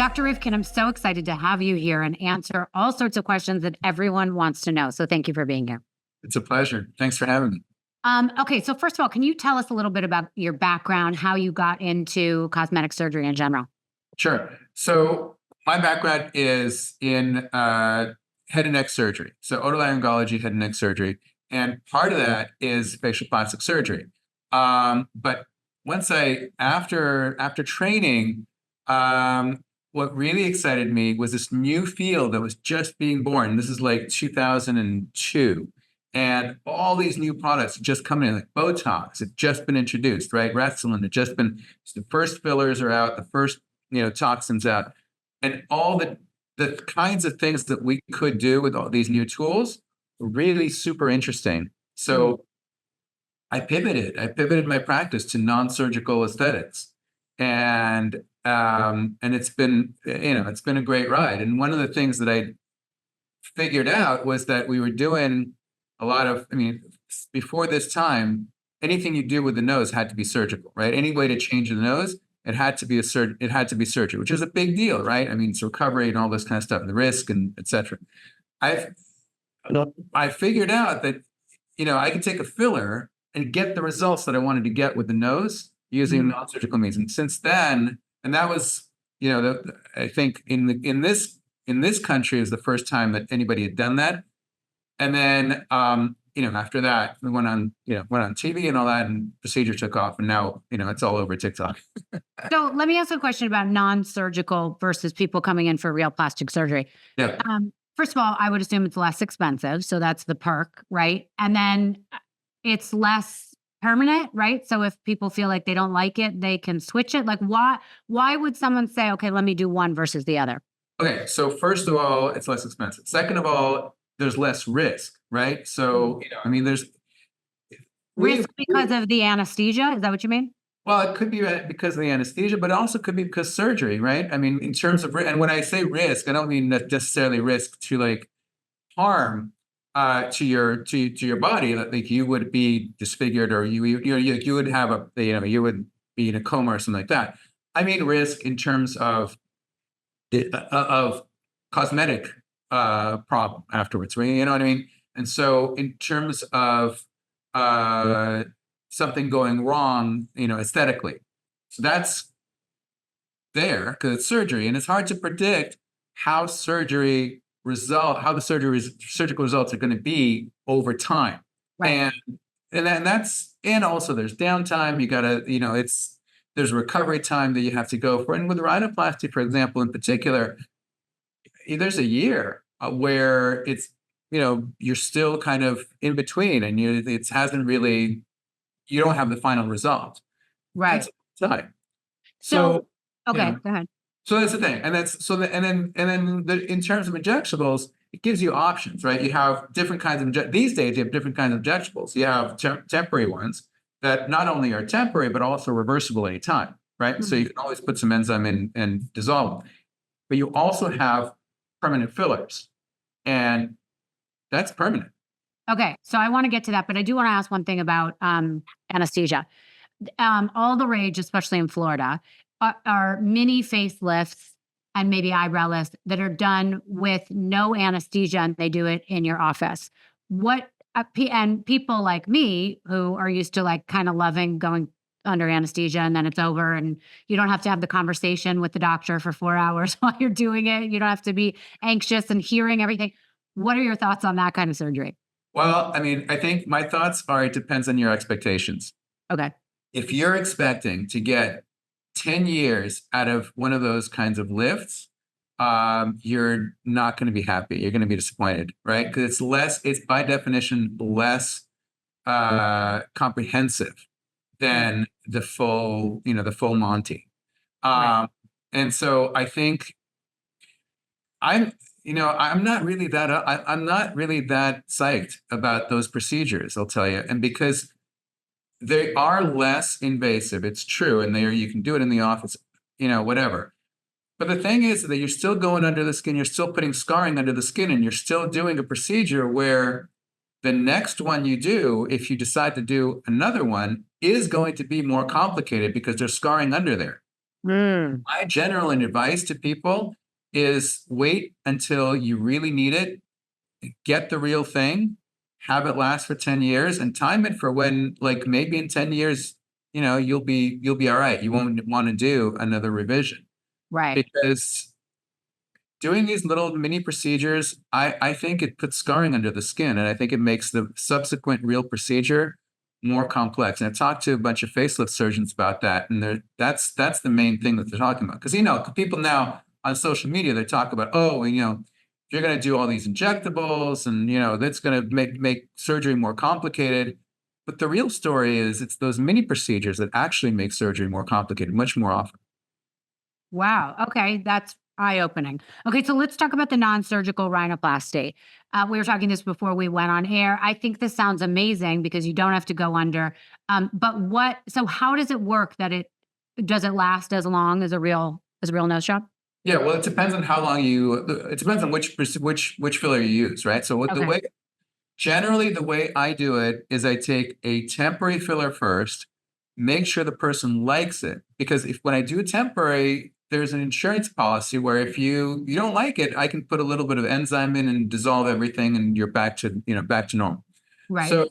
Dr. Rivkin, I'm so excited to have you here and answer all sorts of questions that everyone wants to know. So thank you for being here. It's a pleasure. Thanks for having me. Okay, so first of all, can you tell us a little bit about your background, how you got into cosmetic surgery in general? Sure. So my background is in head and neck surgery. So otolaryngology, head and neck surgery. And part of that is facial plastic surgery. But after training, what really excited me was this new field that was just being born. This is like 2002. And all these new products just coming in, like Botox had just been introduced, right? Restylane had just been, the first fillers are out, the first, toxins out. And all the kinds of things that we could do with all these new tools were really super interesting. So I pivoted my practice to non-surgical aesthetics. And it's been, it's been a great ride. And one of the things that I figured out was that we were doing a lot of, before this time, anything you do with the nose had to be surgical, right? Any way to change the nose, it had to be surgery, which is a big deal, right? It's recovery and all this kind of stuff, and the risk and et cetera. I figured out that, I could take a filler and get the results that I wanted to get with the nose using non-surgical means. And since then, and that was, I think in this country is the first time that anybody had done that. And then, after that, we went on TV and all that, and procedure took off, and now, it's all over TikTok. So let me ask a question about non-surgical versus people coming in for real plastic surgery. Yeah. First of all, I would assume it's less expensive, so that's the perk, right? And then it's less permanent, right? So if people feel like they don't like it, they can switch it. Like, why would someone say, okay, let me do one versus the other? Okay, so first of all, it's less expensive. Second of all, there's less risk, right? So, there's risk because of the anesthesia. Is that what you mean? Well, it could be because of the anesthesia, but it also could be because surgery, right? In terms of, and when I say risk, I don't mean necessarily risk to like harm to your body. Like you would be disfigured, or you would have you would be in a coma or something like that. I mean risk in terms of cosmetic problem afterwards, right? You know what I mean? And so in terms of something going wrong, aesthetically, so that's there because it's surgery, and it's hard to predict how the surgical results are going to be over time. Right. And also there's downtime. You gotta, there's recovery time that you have to go for. And with rhinoplasty, for example, in particular, there's a year where it's, you're still kind of in between, and it hasn't really, you don't have the final result. Right. That's time. So okay, go ahead. So that's the thing, and in terms of injectables, it gives you options, right? You have different kinds of these days. You have different kinds of injectables. You have temporary ones that not only are temporary but also reversible anytime, right? So you can always put some enzyme in and dissolve them. But you also have permanent fillers, and that's permanent. Okay, so I want to get to that, but I do want to ask one thing about anesthesia. All the rage, especially in Florida, are mini facelifts and maybe eyebrow lifts that are done with no anesthesia, and they do it in your office. And people like me who are used to like kind of loving going under anesthesia and then it's over, and you don't have to have the conversation with the doctor for 4 hours while you're doing it. You don't have to be anxious and hearing everything. What are your thoughts on that kind of surgery? Well, I think my thoughts are it depends on your expectations. Okay. If you're expecting to get 10 years out of one of those kinds of lifts, you're not going to be happy. You're going to be disappointed, right? Because it's by definition less comprehensive than the full Monty. Right. And so I think I'm not really that psyched about those procedures, I'll tell you. And because they are less invasive, it's true, and you can do it in the office, whatever. But the thing is that you're still going under the skin, you're still putting scarring under the skin, and you're still doing a procedure where the next one you do, if you decide to do another one, is going to be more complicated because there's scarring under there. My general advice to people is wait until you really need it, get the real thing, have it last for 10 years, and time it for when, like, maybe in 10 years, you'll be all right. You won't want to do another revision, Right. because doing these little mini procedures, I think it puts scarring under the skin, and I think it makes the subsequent real procedure more complex. And I've talked to a bunch of facelift surgeons about that, and that's the main thing that they're talking about. Because people now on social media, they talk about, oh, you're going to do all these injectables, and that's going to make surgery more complicated. But the real story is it's those mini procedures that actually make surgery more complicated, much more often. Wow. Okay. That's eye opening. Okay. So let's talk about the non surgical rhinoplasty. We were talking this before we went on air. I think this sounds amazing because you don't have to go under. So how does it work does it last as long as a real nose job? Yeah, well, it depends on how long it depends on which filler you use, right? So Okay. generally the way I do it is I take a temporary filler first, make sure the person likes it, because when I do a temporary, there's an insurance policy where if you don't like it, I can put a little bit of enzyme in and dissolve everything, and you're back to normal. Right. So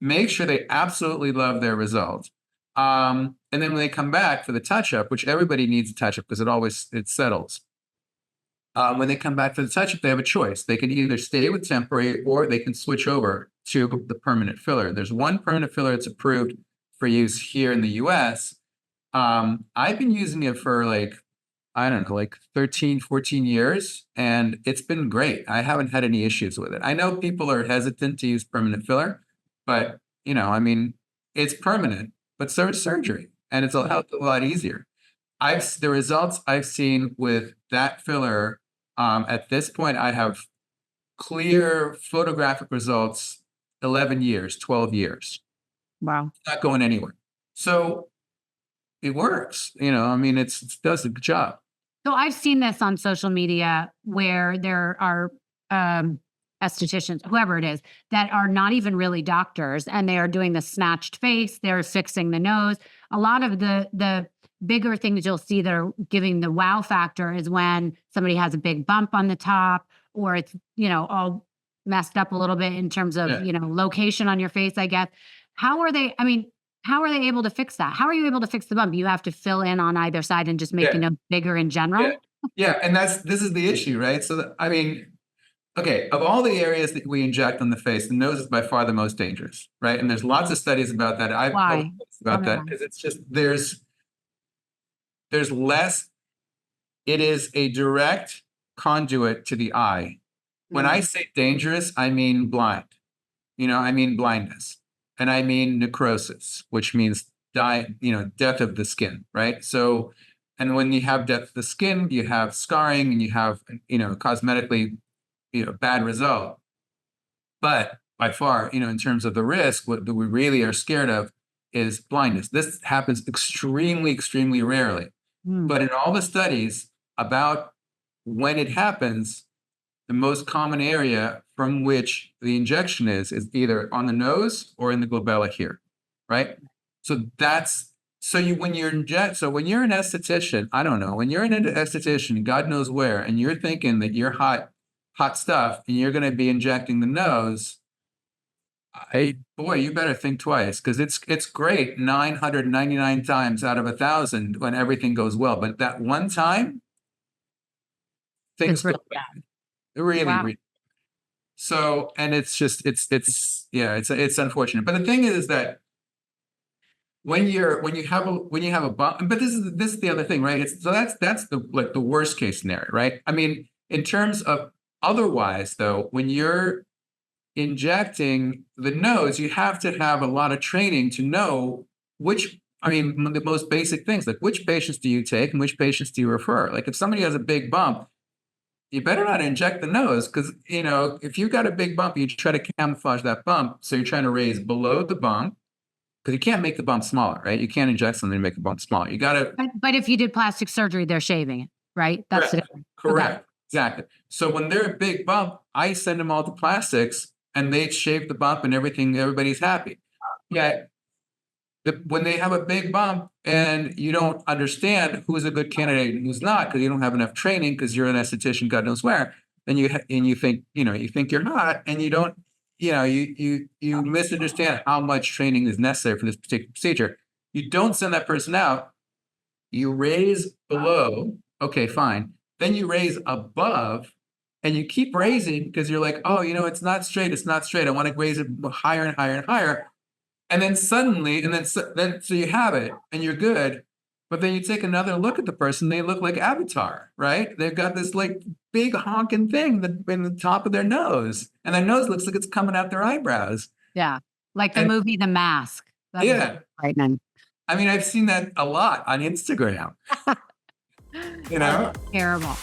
make sure they absolutely love their result. And then when they come back for the touch up, which everybody needs a touch up because it settles. When they come back for the touch up, they have a choice. They can either stay with temporary or they can switch over to the permanent filler. There's one permanent filler that's approved for use here in the US. I've been using it for I don't know, 13, 14 years, and it's been great. I haven't had any issues with it. I know people are hesitant to use permanent filler, but it's permanent, but so is surgery, and it's a hell of a lot easier. The results I've seen with that filler, at this point, I have clear photographic results, 11 years, 12 years, Wow. not going anywhere. So it works, it does a good job. So I've seen this on social media where there are estheticians, whoever it is, that are not even really doctors, and they are doing the snatched face. They're fixing the nose. A lot of the bigger things you'll see that are giving the wow factor is when somebody has a big bump on the top, or it's all messed up a little bit in terms of Yeah. location on your face. I guess. How are they? I mean, how are they able to fix that? How are you able to fix the bump? You have to fill in on either side and just make Yeah. your nose bigger in Yeah. general? Yeah. And this is the issue, right? So, okay, of all the areas that we inject on the face, the nose is by far the most dangerous, right? And there's lots of studies about that. I've Why? published Tell about me that why. because it's just there's less. It is a direct conduit to the eye. When I Mm. say dangerous, I mean blind. I mean blindness, and I mean necrosis, which means death of the skin, right? So, and when you have death of the skin, you have scarring, and you have cosmetically bad result. But by far, in terms of the risk, what we really are scared of is blindness. This happens extremely, extremely rarely. Mm. But in all the studies about when it happens, the most common area from which the injection is either on the nose or in the glabella here, right? So when you're an esthetician, I don't know, when you're an esthetician, God knows where, and you're thinking that you're hot stuff, and you're going to be injecting the nose, boy, you better think twice, because it's great 999 times out of 1,000 when everything goes well, but that one time things It's go really bad. really, Wow. really. So, and it's just yeah, it's unfortunate. But the thing is that when you have a bump, but this is the other thing, right? That's the worst case scenario, right? I mean, in terms of otherwise, though, when you're injecting the nose, you have to have a lot of training to know the most basic things, like which patients do you take and which patients do you refer? Like if somebody has a big bump, you better not inject the nose, because if you've got a big bump, you try to camouflage that bump. So you're trying to raise below the bump, because you can't make the bump smaller, right? You can't inject something to make the bump smaller. You got to. But if you did plastic surgery, they're shaving it, right? That's the Correct. difference. Okay. Correct. Exactly. So when they're a big bump, I send them all to plastics, and they shave the bump, and everybody's happy. Yeah. when they have a big bump and you don't understand who's a good candidate and who's not because you don't have enough training because you're an esthetician, God knows where, then you think you think you're hot and you don't you misunderstand how much training is necessary for this particular procedure. You don't send that person out. You raise below, okay, fine. Then you raise above, and you keep raising because you're like, oh, it's not straight. It's not straight. I want to raise it higher and higher and higher. And then suddenly, so you have it and you're good. But then you take another look at the person, they look like Avatar, right? They've got this like big honking thing in the top of their nose, and their nose looks like it's coming out their eyebrows. Yeah. Like the And movie The Mask. That was yeah, frightening. I mean, I've seen that a lot on Instagram. Terrible.